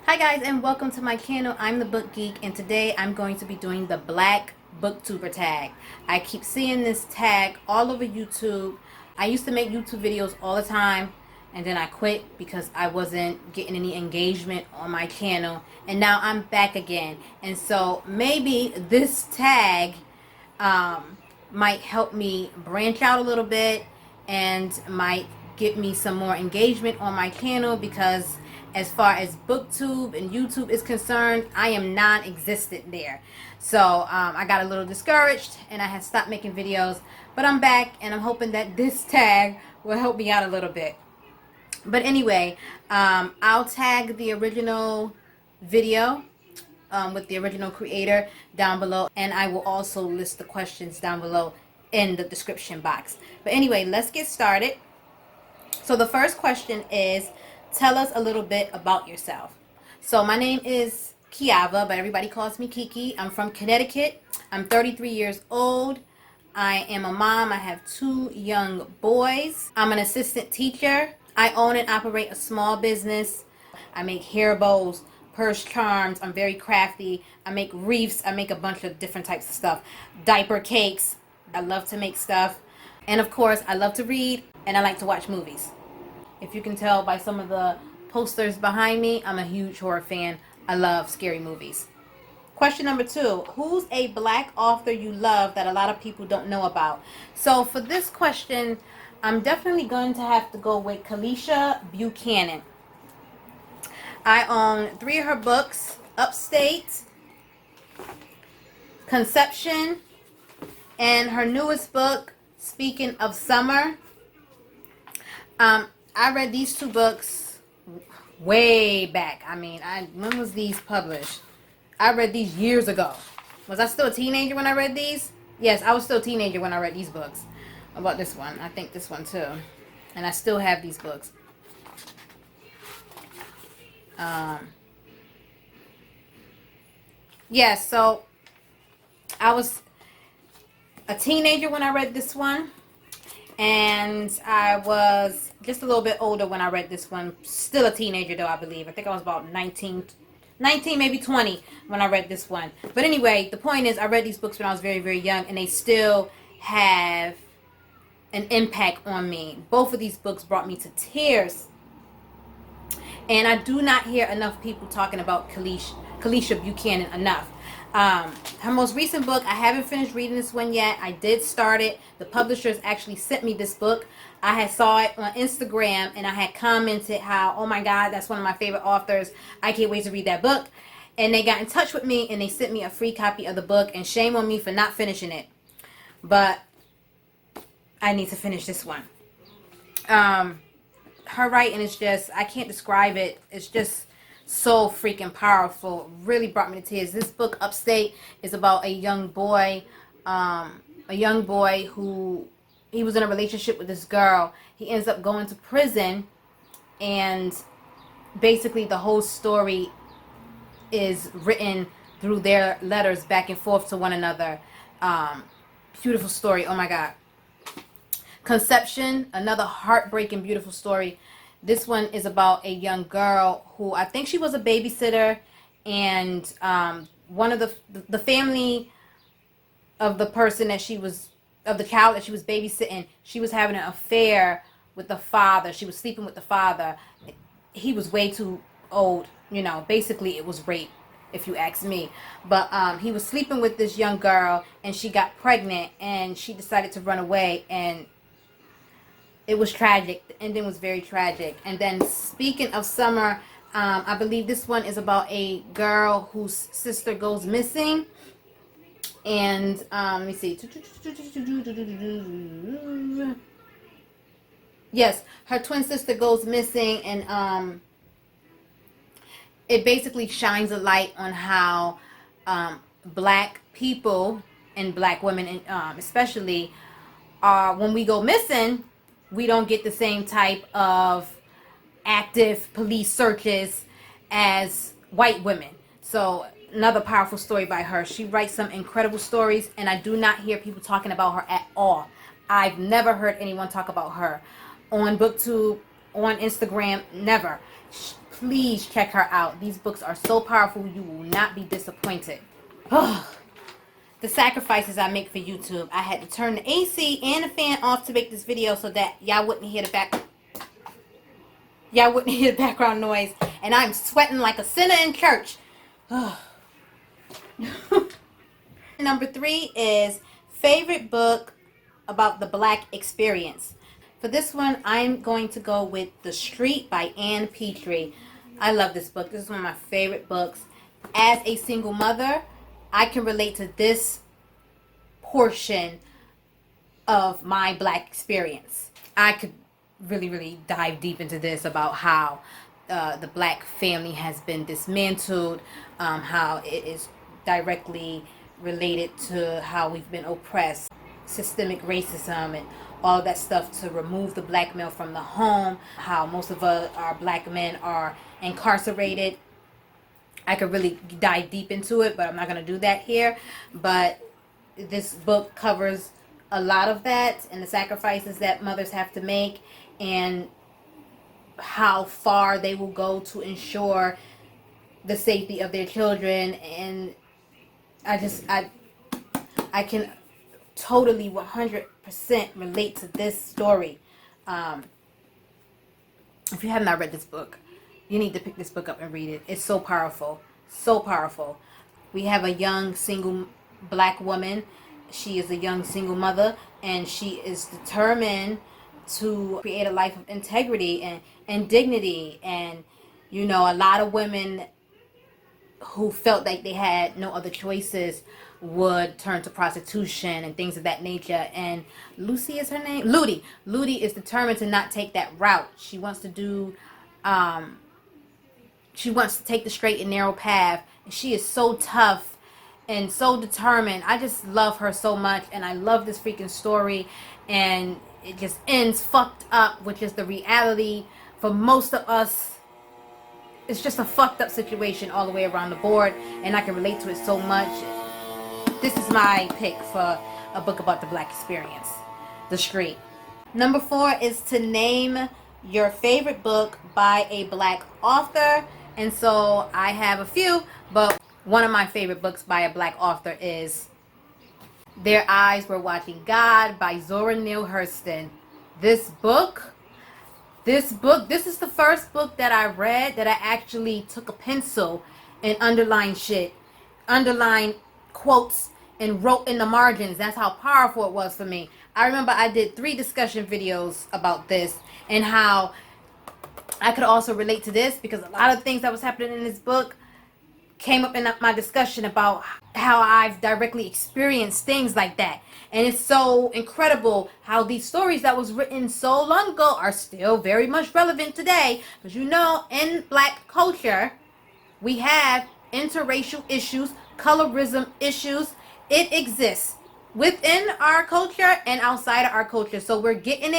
Hi guys, and welcome to my channel. I'm the Book Geek, and today I'm going to be doing the Black Booktuber Tag. I keep seeing this tag all over YouTube. I used to make YouTube videos all the time, and then I quit because I wasn't getting any engagement on my channel, and now I'm back again. And so maybe this tag might help me branch out a little bit and might get me some more engagement on my channel, because as far as booktube and YouTube is concerned, I am non-existent there. So I got a little discouraged and I had stopped making videos, but I'm back and I'm hoping that this tag will help me out a little bit. But anyway, I'll tag the original video with the original creator down below, and I will also list the questions down below in the description box. But anyway, let's get started. So the first question is, tell us a little bit about yourself. So my name is Kiava, but everybody calls me Kiki. I'm from Connecticut. I'm 33 years old. I am a mom. I have 2 young boys. I'm an assistant teacher. I own and operate a small business. I make hair bows, purse charms. I'm very crafty. I make wreaths. I make a bunch of different types of stuff. Diaper cakes. I love to make stuff. And of course, I love to read and I like to watch movies. If you can tell by some of the posters behind me, I'm a huge horror fan. I love scary movies. Question number 2. Who's a black author you love that a lot of people don't know about? So for this question, I'm definitely going to have to go with Kalisha Buchanan. I own 3 of her books: Upstate, Conception, and her newest book, Speaking of Summer. I read these 2 books way back. When was these published? I read these years ago. Was I still a teenager when I read these? Yes, I was still a teenager when I read these books. How about this one? I think this one too. And I still have these books. Yes, so I was a teenager when I read this one. And I was just a little bit older when I read this one. Still a teenager though, I believe. I think I was about 19, maybe 20 when I read this one. But anyway, the point is, I read these books when I was very, very young, and they still have an impact on me. Both of these books brought me to tears. And I do not hear enough people talking about Kalisha Buchanan enough. Her most recent book, I haven't finished reading this one yet. I did start it. The publishers actually sent me this book. I had saw it on Instagram and I had commented how, oh my God, that's one of my favorite authors. I can't wait to read that book. And they got in touch with me and they sent me a free copy of the book, and shame on me for not finishing it. But I need to finish this one. Her writing is just, I can't describe it. It's just so freaking powerful. Really brought me to tears. This book, Upstate, is about a young boy who, he was in a relationship with this girl. He ends up going to prison, and basically the whole story is written through their letters back and forth to one another. Beautiful story. Oh my God. Conception, another heartbreaking, beautiful story. This one is about a young girl who, I think she was a babysitter, and one of the family of the person that she was, of the child that she was babysitting, she was having an affair with the father. She was sleeping with the father. He was way too old, you know. Basically, it was rape, if you ask me. But he was sleeping with this young girl, and she got pregnant, and she decided to run away, and it was tragic. The ending was very tragic. And then, Speaking of Summer, I believe this one is about a girl whose sister goes missing. And let me see. Yes, her twin sister goes missing, and it basically shines a light on how black people and black women, especially, when we go missing, we don't get the same type of active police searches as white women. So another powerful story by her. She writes some incredible stories, and I do not hear people talking about her at all. I've never heard anyone talk about her on BookTube, on Instagram, never. please check her out. These books are so powerful, you will not be disappointed. The sacrifices I make for YouTube. I had to turn the AC and the fan off to make this video so that y'all wouldn't hear the background noise. And I'm sweating like a sinner in church. Number 3 is favorite book about the Black experience. For this one, I'm going to go with The Street by Ann Petrie. I love this book. This is one of my favorite books. As a single mother, I can relate to this portion of my Black experience. I could really dive deep into this about how the Black family has been dismantled, how it is directly related to how we've been oppressed, systemic racism, and all that stuff to remove the Black male from the home, how most of our Black men are incarcerated. I could really dive deep into it, but I'm not going to do that here. But this book covers a lot of that and the sacrifices that mothers have to make and how far they will go to ensure the safety of their children. And I can totally 100% relate to this story. If you have not read this book, you need to pick this book up and read it. It's so powerful. So powerful. We have a young single Black woman. She is a young single mother, and she is determined to create a life of integrity and dignity. And, you know, a lot of women who felt like they had no other choices would turn to prostitution and things of that nature. And Lucy is her name? Ludi. Ludi is determined to not take that route. She wants to do... she wants to take the straight and narrow path. She is so tough and so determined. I just love her so much, and I love this freaking story. And it just ends fucked up, which is the reality for most of us. It's just a fucked up situation all the way around the board, and I can relate to it so much. This is my pick for a book about the Black experience, The Street. Number 4 is to name your favorite book by a Black author. And so I have a few, but one of my favorite books by a Black author is Their Eyes Were Watching God by Zora Neale Hurston. This is the first book that I read that I actually took a pencil and underlined quotes and wrote in the margins. That's how powerful it was for me. I remember I did 3 discussion videos about this and how I could also relate to this because a lot of things that was happening in this book came up in my discussion about how I've directly experienced things like that. And it's so incredible how these stories that was written so long ago are still very much relevant today. Because you know, in Black culture, we have interracial issues, colorism issues. It exists within our culture and outside of our culture. So we're getting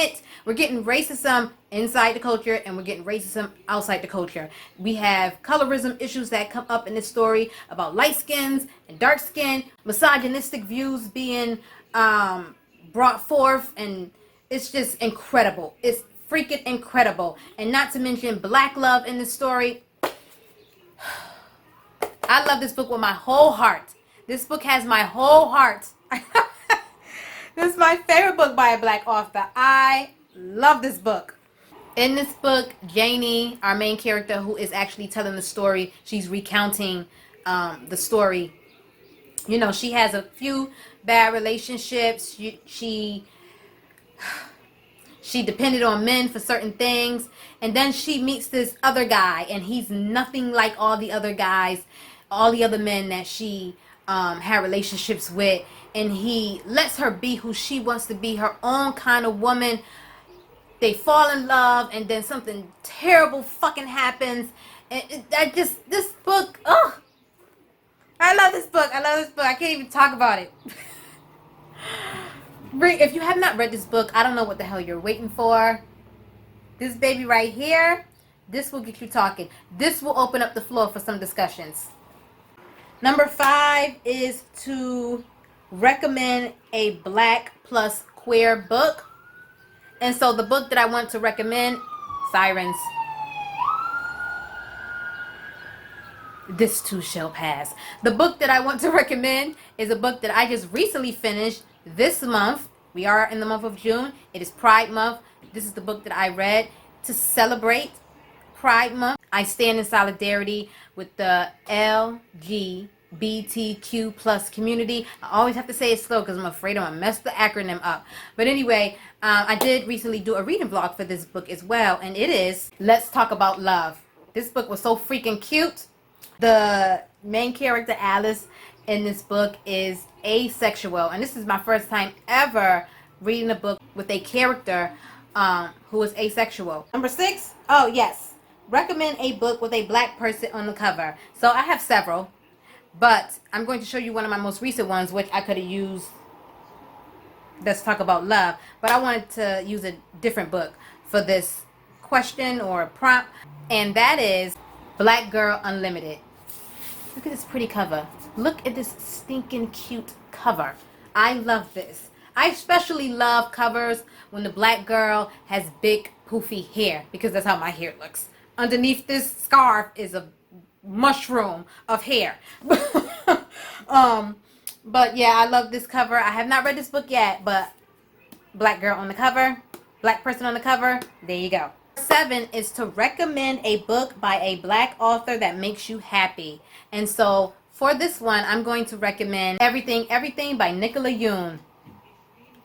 racism inside the culture and we're getting racism outside the culture. We have colorism issues that come up in this story about light skins and dark skin, misogynistic views being brought forth, and it's just incredible. It's freaking incredible. And not to mention Black love in this story. I love this book with my whole heart. This book has my whole heart. This is my favorite book by a Black author. I love this book. In this book, Janie, our main character, who is actually telling the story, she's recounting the story. You know, she has a few bad relationships. She depended on men for certain things. And then she meets this other guy, and he's nothing like all the other guys, all the other men that she had relationships with. And he lets her be who she wants to be, her own kind of woman. They fall in love, and then something terrible fucking happens. And this book, oh, I love this book. I can't even talk about it. If you have not read this book, I don't know what the hell you're waiting for. This baby right here, this will get you talking. This will open up the floor for some discussions. Number 5 is to recommend a Black plus queer book. And so the book that I want to recommend, Sirens. this too shall pass. The book that I want to recommend is a book that I just recently finished this month. We are in the month of June. It is Pride Month. This is the book that I read to celebrate Pride Month. I stand in solidarity with the LGBTQ plus community. I always have to say it slow because I'm afraid I'm going to mess the acronym up. But anyway, I did recently do a reading vlog for this book as well, and it is Let's Talk About Love. This book was so freaking cute. The main character, Alice, in this book is asexual, and this is my first time ever reading a book with a character who is asexual. Number 6, oh yes, recommend a book with a black person on the cover. So I have several, but I'm going to show you one of my most recent ones, which I could have used Let's Talk About Love, but I wanted to use a different book for this question or prompt, and that is Black Girl Unlimited. Look at this pretty cover. Look at this stinking cute cover. I love this. I especially love covers when the black girl has big poofy hair, because that's how my hair looks. Underneath this scarf is a mushroom of hair. But yeah, I love this cover. I have not read this book yet, but black girl on the cover, black person on the cover, there you go. 7 is to recommend a book by a black author that makes you happy. And so for this one, I'm going to recommend Everything by Nicola Yoon.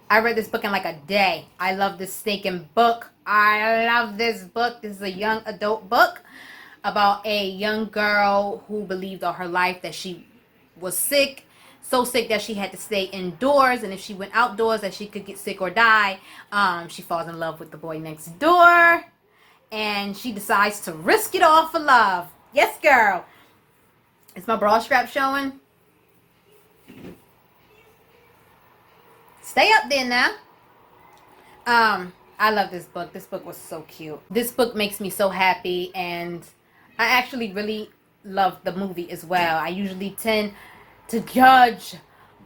I read this book in like a day. I love this stinking book. I love this book. This is a young adult book about a young girl who believed all her life that she was sick. So sick that she had to stay indoors, and if she went outdoors that she could get sick or die. She falls in love with the boy next door, and she decides to risk it all for love. Yes, girl. Is my bra strap showing? Stay up there now. I love this book. This book was so cute. This book makes me so happy, and I actually really love the movie as well. I usually tend to judge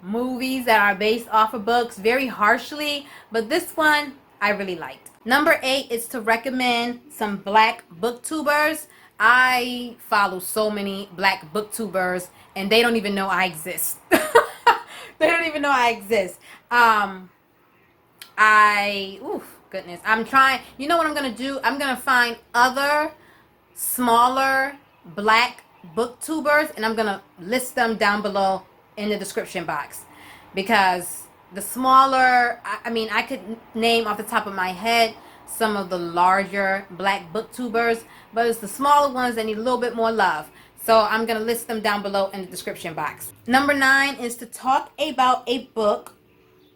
movies that are based off of books very harshly, but this one I really liked. Number 8 is to recommend some black booktubers. I follow so many black booktubers, and they don't even know I exist. They don't even know I exist. Goodness. I'm trying, you know what I'm going to do? I'm going to find other smaller black booktubers, and I'm going to list them down below in the description box. Because the smaller, I could name off the top of my head some of the larger black booktubers, but it's the smaller ones that need a little bit more love. So I'm going to list them down below in the description box. Number 9 is to talk about a book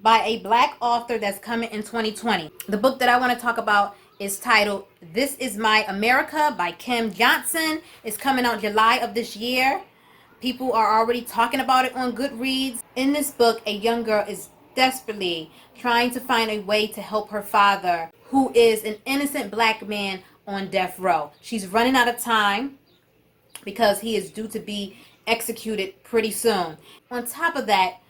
by a black author that's coming in 2020. The book that I want to talk about is titled This Is My America by Kim Johnson. It's coming out July of this year. People are already talking about it on Goodreads. In this book, a young girl is desperately trying to find a way to help her father, who is an innocent black man on death row. She's running out of time because he is due to be executed pretty soon. On top of that,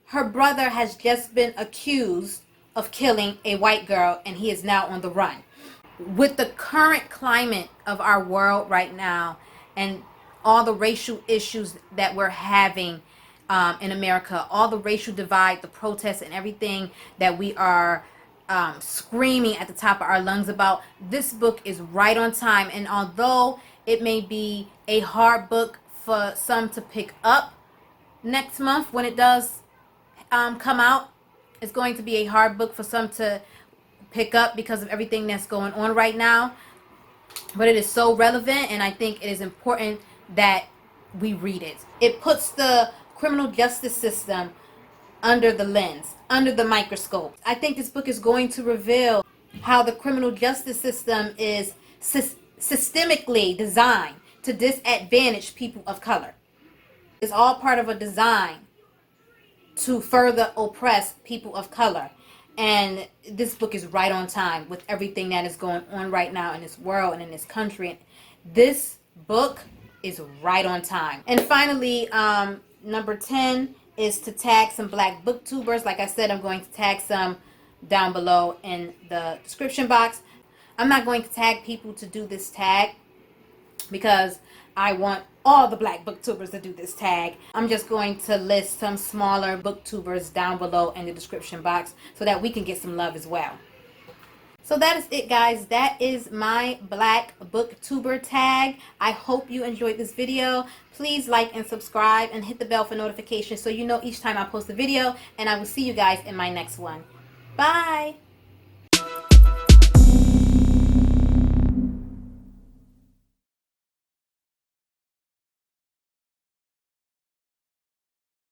her brother has just been accused of killing a white girl, and he is now on the run. With the current climate of our world right now and all the racial issues that we're having in America, all the racial divide, the protests, and everything that we are screaming at the top of our lungs about, this book is right on time. And although it may be a hard book for some to pick up next month when it does come out, it's going to be a hard book for some to pick up because of everything that's going on right now. But it is so relevant, and I think it is important that we read it. It puts the criminal justice system under the lens, under the microscope. I think this book is going to reveal how the criminal justice system is systemically designed to disadvantage people of color. It's all part of a design to further oppress people of color. And this book is right on time with everything that is going on right now in this world and in this country. This book is right on time. And finally, number 10 is to tag some black booktubers. Like I said, I'm going to tag some down below in the description box. I'm not going to tag people to do this tag because I want all the black booktubers to do this tag. I'm just going to list some smaller booktubers down below in the description box so that we can get some love as well. So that is it, guys. That is my black booktuber tag. I hope you enjoyed this video. Please like and subscribe and hit the bell for notifications so you know each time I post a video, and I will see you guys in my next one. Bye.